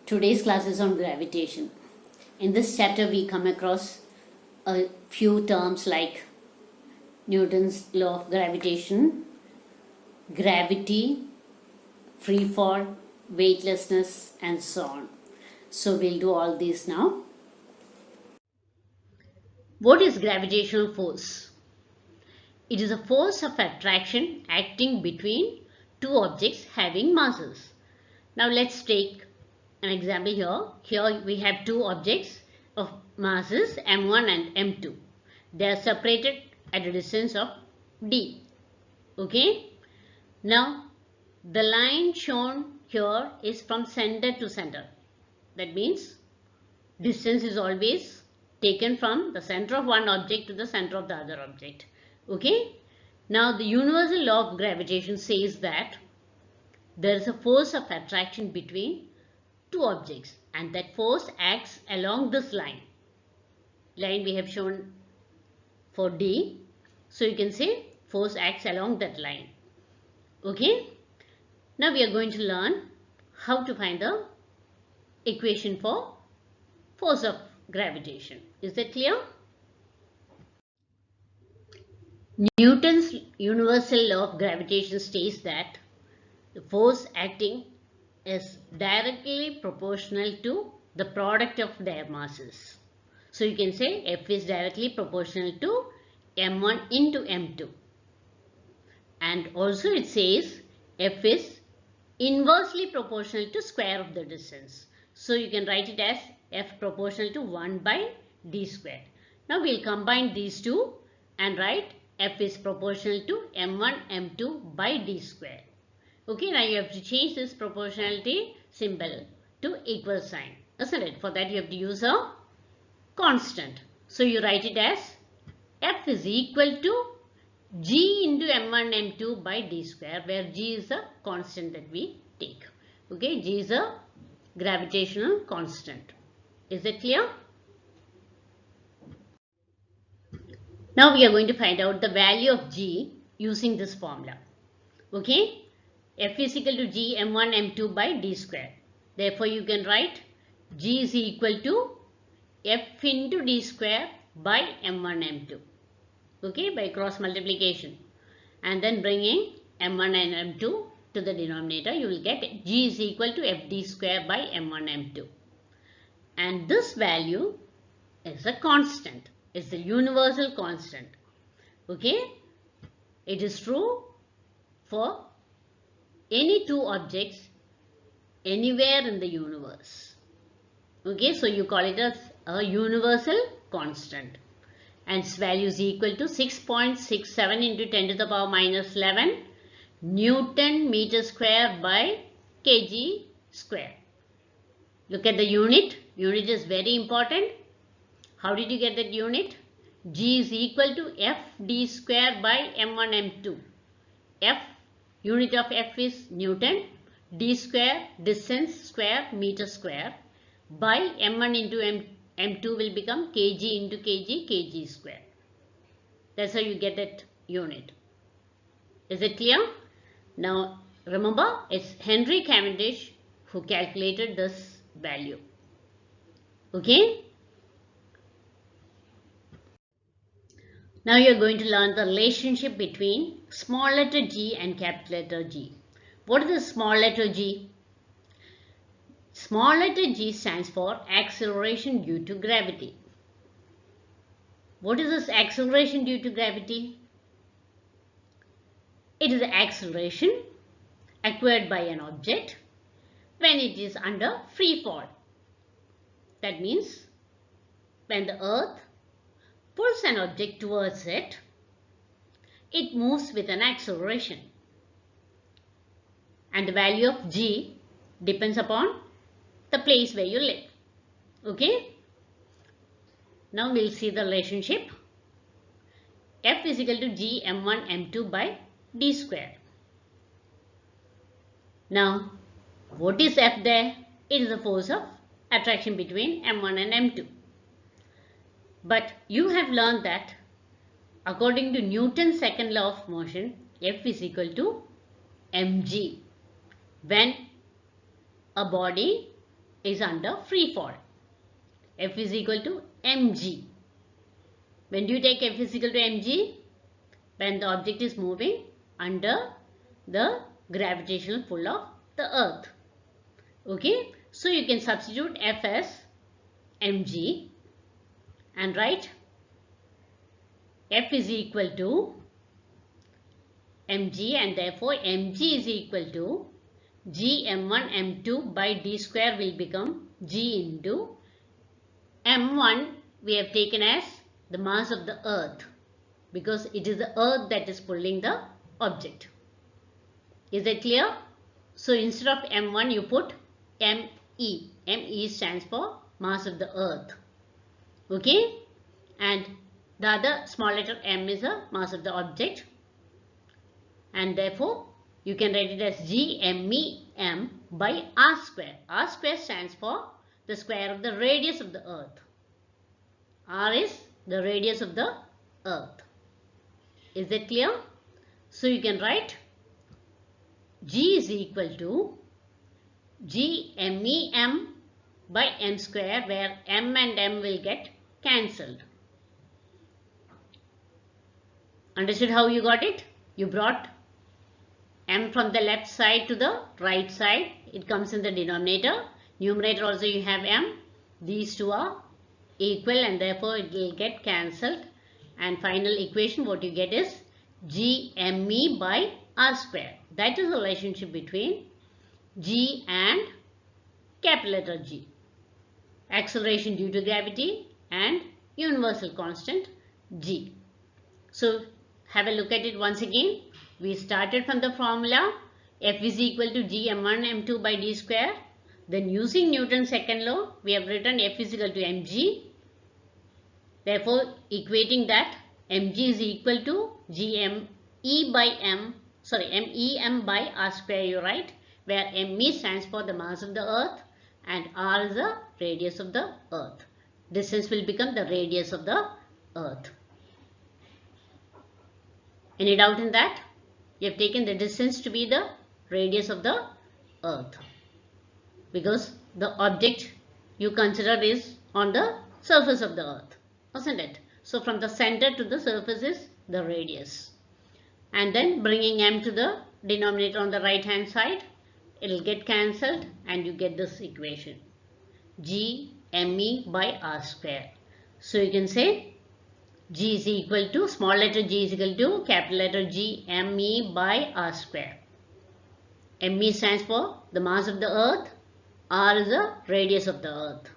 Today's class is on gravitation. In this chapter, we come across a few terms like Newton's law of gravitation, gravity, free fall, weightlessness, and so on. So, we'll do all these now. What is gravitational force? It is a force of attraction acting between two objects having masses. Now, let's take an example here. Here we have two objects of masses m1 and m2. They are separated at a distance of d. Okay. Now the line shown here is from center to center. That means distance is always taken from the center of one object to the center of the other object. Okay. Now the universal law of gravitation says that there is a force of attraction between two objects and that force acts along this line we have shown for D. So you can say force acts along that line. Okay. Now we are going to learn how to find the equation for force of gravitation. Is that clear? Newton's universal law of gravitation states that the force acting is directly proportional to the product of their masses. So you can say F is directly proportional to m1 into m2. And also it says F is inversely proportional to square of the distance. So you can write it as F proportional to 1 by d squared. Now we'll combine these two and write F is proportional to m1 m2 by d squared. Okay, now you have to change this proportionality symbol to equal sign, isn't it? For that you have to use a constant. So you write it as F is equal to G into m1 m2 by d square, where G is the constant that we take. Okay, G is a gravitational constant. Is that clear? Now we are going to find out the value of G using this formula. Okay. F is equal to G m1 m2 by d square. Therefore, you can write G is equal to F into d square by m1 m2. Okay, by cross multiplication. And then bringing m1 and m2 to the denominator, you will get G is equal to F d square by m1 m2. And this value is a constant. It's the universal constant. Okay, it is true for any two objects anywhere in the universe. Okay, so you call it as a universal constant, and its value is equal to 6.67 into 10 to the power minus 11 Newton meter square by kg square. Look at the unit. Unit is very important. How did you get that unit? G is equal to F d square by m1 m2. F, unit of F is Newton, d square distance square meter square by m1 into m2 will become kg into kg square. That's how you get that unit. Is it clear? Now remember, it's Henry Cavendish who calculated this value. Okay. Now you are going to learn the relationship between small letter g and capital letter G. What is the small letter g? Small letter g stands for acceleration due to gravity. What is this acceleration due to gravity? It is the acceleration acquired by an object when it is under free fall. That means when the earth pulls an object towards it, it moves with an acceleration. And the value of g depends upon the place where you live. Okay. Now we'll see the relationship. F is equal to G m1 m2 by d square. Now what is F there? It is the force of attraction between m1 and m2. But you have learned that according to Newton's second law of motion, F is equal to mg when a body is under free fall. F is equal to mg. When do you take F is equal to mg? When the object is moving under the gravitational pull of the earth. Okay, so you can substitute F as mg and write F is equal to mg, and therefore mg is equal to g m1 m2 by d square will become g into m1 we have taken as the mass of the earth, because it is the earth that is pulling the object. Is that clear? So instead of m1 you put me. Me stands for mass of the earth. Okay, and the other small letter m is the mass of the object, and therefore you can write it as gmem by r square. R square stands for the square of the radius of the earth. R is the radius of the earth. Is that clear? So you can write g is equal to gmem by m square, where m and m will get cancelled. Understood how you got it? You brought m from the left side to the right side. It comes in the denominator. Numerator also you have m. These two are equal and therefore it will get cancelled. And final equation what you get is gme by r square. That is the relationship between g and capital letter G. Acceleration due to gravity and universal constant g. So have a look at it once again. We started from the formula F is equal to g m1 m2 by d square. Then using Newton's second law we have written F is equal to mg. Therefore equating that, mg is equal to mem by r square you write, where me stands for the mass of the earth and r is the radius of the earth. Distance will become the radius of the earth. Any doubt in that? You have taken the distance to be the radius of the earth, because the object you consider is on the surface of the earth, isn't it? So from the center to the surface is the radius. And then bringing m to the denominator on the right hand side, it will get cancelled and you get this equation g me by r square. So you can say g is equal to, small letter g is equal to capital letter G me by r square. Me stands for the mass of the earth, r is the radius of the earth.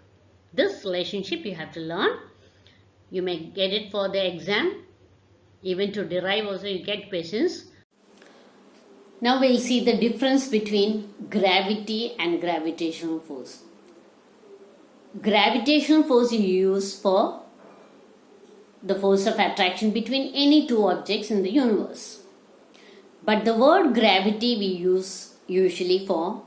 This relationship you have to learn. You may get it for the exam. Even to derive also you get questions. Now we'll see the difference between gravity and gravitational force. Gravitational force you use for the force of attraction between any two objects in the universe. But the word gravity we use usually for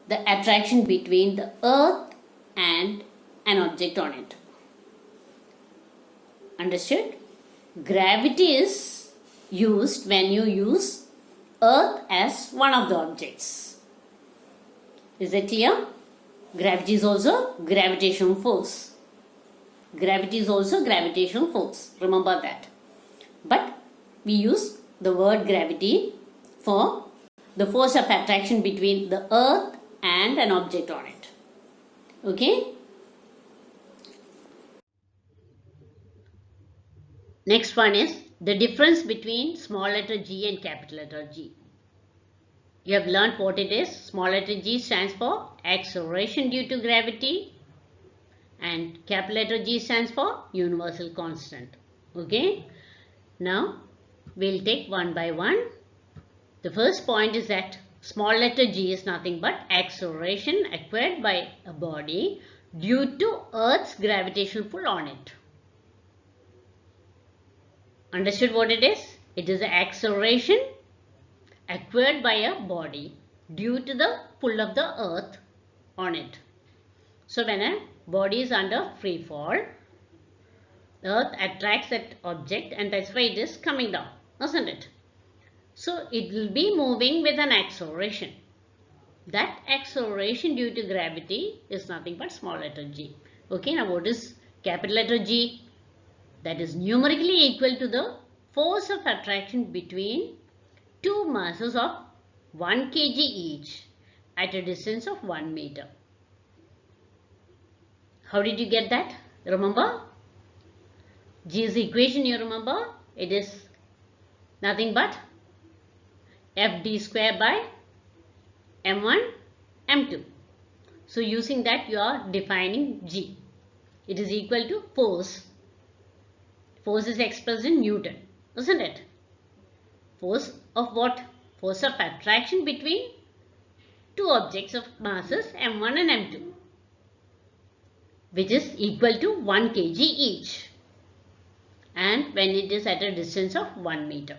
the attraction between the earth and an object on it. Understood? Gravity is used when you use earth as one of the objects. Is that clear? Gravity is also gravitational force. Gravity is also gravitational force. Remember that. But we use the word gravity for the force of attraction between the earth and an object on it. Okay? Next one is the difference between small letter g and capital letter G. You have learned what it is. Small letter g stands for acceleration due to gravity and capital letter G stands for universal constant. Okay. Now we'll take one by one. The first point is that small letter g is nothing but acceleration acquired by a body due to Earth's gravitational pull on it. Understood what it is? It is the acceleration acquired by a body due to the pull of the earth on it. So when a body is under free fall, the earth attracts that object and that's why it is coming down, isn't it? So it will be moving with an acceleration. that acceleration due to gravity is nothing but small letter g. Okay, now what is capital letter G? That is numerically equal to the force of attraction between two masses of 1 kg each at a distance of 1 meter. How did you get that? Remember? G's equation, you remember? It is nothing but Fd square by m1 m2. So using that you are defining G. It is equal to force. Force is expressed in Newton, isn't it? Force of what? Force of attraction between two objects of masses m1 and m2, which is equal to 1 kg each, and when it is at a distance of 1 meter.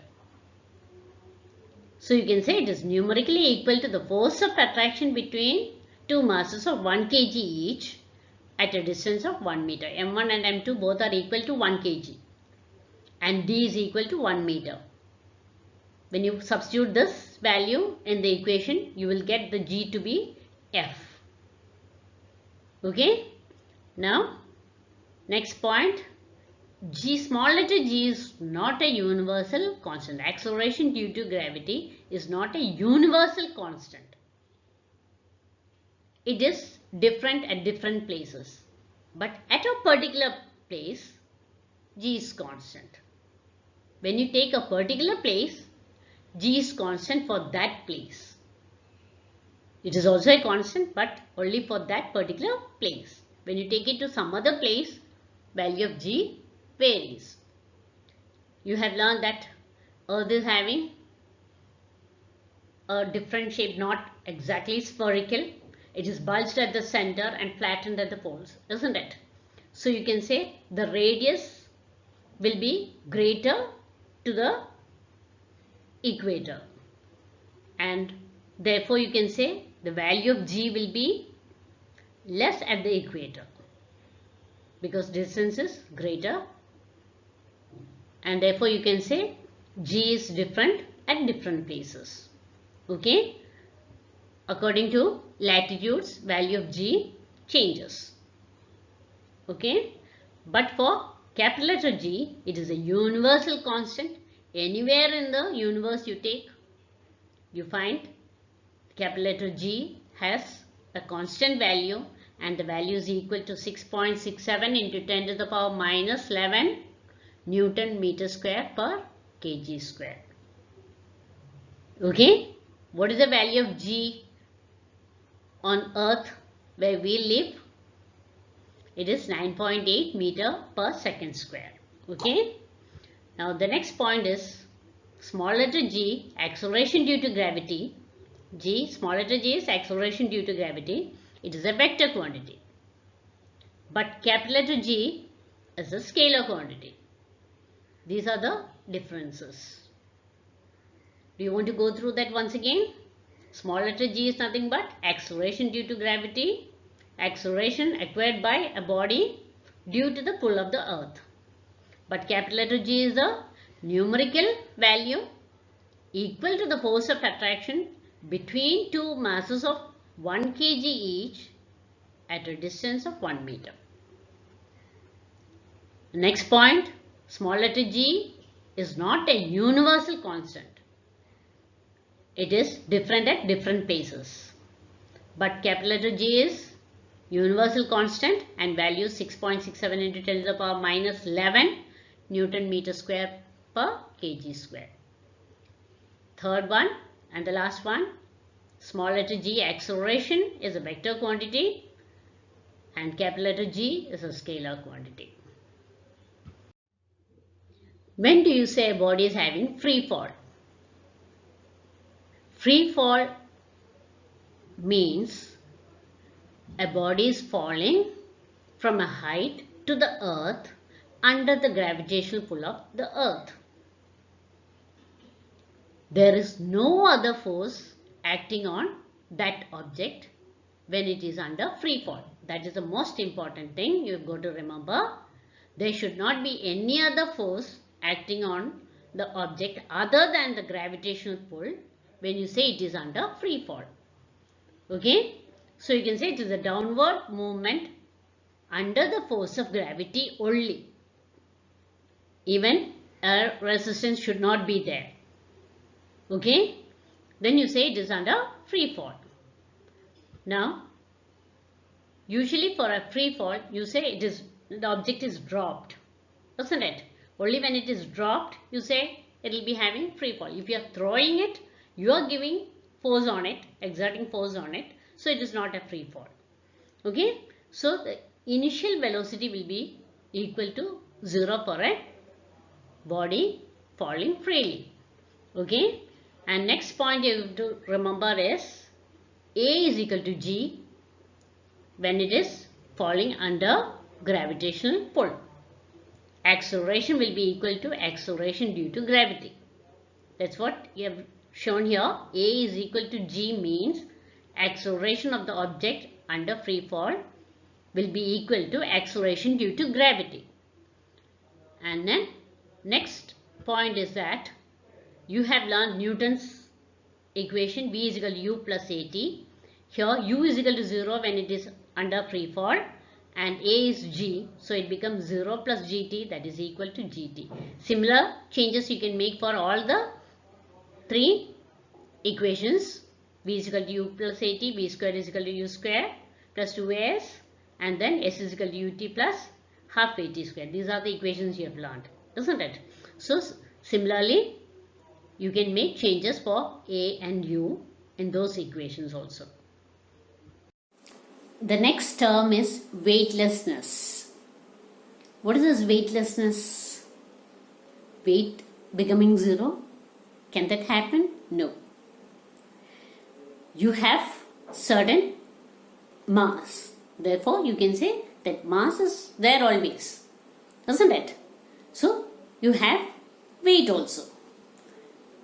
So you can say it is numerically equal to the force of attraction between two masses of 1 kg each at a distance of 1 meter. m1 and m2 both are equal to 1 kg and d is equal to 1 meter. When you substitute this value in the equation, you will get the G to be F. Okay? Now, next point. G, small letter g is not a universal constant. Acceleration due to gravity is not a universal constant. It is different at different places. But at a particular place, g is constant. When you take a particular place, g is constant for that place. It is also a constant, but only for that particular place. When you take it to some other place, value of g varies. You have learned that Earth is having a different shape, not exactly spherical. It is bulged at the center and flattened at the poles, isn't it? So you can say the radius will be greater to the equator, and therefore you can say the value of g will be less at the equator because distance is greater, and therefore you can say g is different at different places. Okay, according to latitudes, value of g changes. Okay, but for capital letter G, it is a universal constant. Anywhere in the universe you take, you find capital letter G has a constant value, and the value is equal to 6.67 into 10 to the power minus 11 Newton meter square per kg square. Okay, what is the value of G on Earth where we live? It is 9.8 meter per second square. Okay, now the next point is small letter g, acceleration due to gravity. G, small letter g is acceleration due to gravity. It is a vector quantity. But capital letter G is a scalar quantity. These are the differences. Do you want to go through that once again? Small letter g is nothing but acceleration due to gravity. Acceleration acquired by a body due to the pull of the earth. But capital letter G is a numerical value equal to the force of attraction between two masses of 1 kg each at a distance of 1 meter. Next point, small letter g is not a universal constant. It is different at different places. But capital letter G is universal constant and value 6.67 into 10 to the power minus 11 Newton meter square per kg square. Third one and the last one, small letter g, acceleration is a vector quantity and capital letter G is a scalar quantity. When do you say a body is having free fall? Free fall means a body is falling from a height to the earth under the gravitational pull of the earth. There is no other force acting on that object when it is under free fall. That is the most important thing you have got to remember. There should not be any other force acting on the object other than the gravitational pull when you say it is under free fall. Okay, so you can say it is a downward movement under the force of gravity only. Even a resistance should not be there. Okay, then you say it is under free fall. Now, usually for a free fall, you say the object is dropped, isn't it? Only when it is dropped, you say it will be having free fall. If you are throwing it, you are giving force on it, exerting force on it, so it is not a free fall. Okay, so the initial velocity will be equal to 0 for a body falling freely. Okay, and next point you have to remember is A is equal to G when it is falling under gravitational pull. Acceleration will be equal to acceleration due to gravity. That's what you have shown here. A is equal to G means acceleration of the object under free fall will be equal to acceleration due to gravity. And then next point is that you have learned Newton's equation V is equal to U plus AT. Here U is equal to 0 when it is under free fall and A is G, so it becomes 0 plus GT, that is equal to GT. Similar changes you can make for all the three equations. V is equal to U plus AT, V square is equal to U square plus 2AS, and then S is equal to UT plus half AT square. These are the equations you have learned, isn't it? So similarly, you can make changes for A and U in those equations also. The next term is weightlessness. What is this weightlessness? Weight becoming 0? Can that happen? No. You have certain mass. Therefore, you can say that mass is there always, isn't it? So, you have weight also.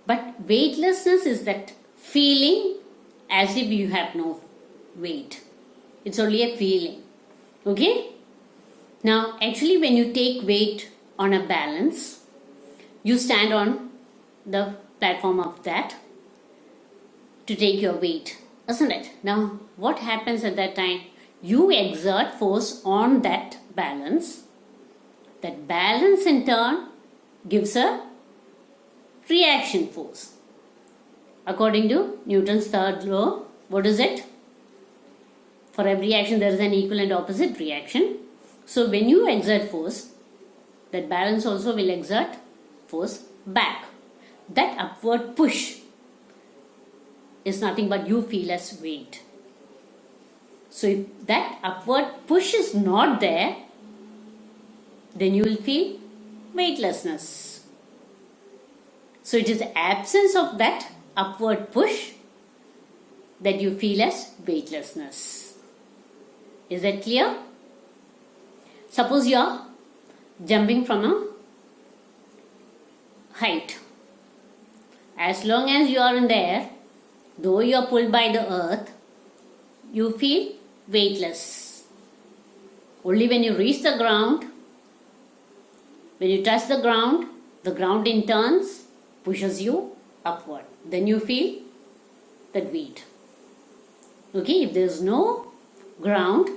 But weightlessness is that feeling as if you have no weight. It's only a feeling. Okay? Now, actually when you take weight on a balance, you stand on the platform of that to take your weight, isn't it? Now, what happens at that time? You exert force on that balance. That balance in turn gives a reaction force. According to Newton's third law, what is it? For every action there is an equal and opposite reaction. So when you exert force, that balance also will exert force back. That upward push is nothing but you feel as weight. So if that upward push is not there, then you will feel weightlessness. So it is the absence of that upward push that you feel as weightlessness. Is that clear? Suppose you are jumping from a height. As long as you are in the air, though you are pulled by the earth, you feel weightless. Only when you reach the ground, when you touch the ground in turns pushes you upward. Then you feel that weight. Okay, if there is no ground,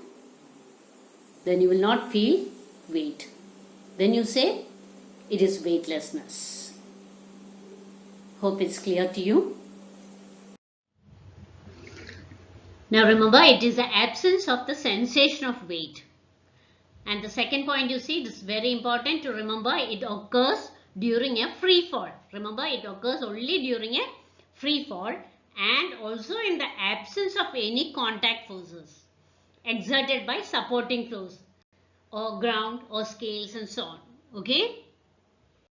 then you will not feel weight. Then you say it is weightlessness. Hope it's clear to you. Now remember, it is the absence of the sensation of weight. And the second point you see, this is very important to remember, it occurs during a free fall. Remember, it occurs only during a free fall and also in the absence of any contact forces exerted by supporting flows or ground or scales and so on. Okay.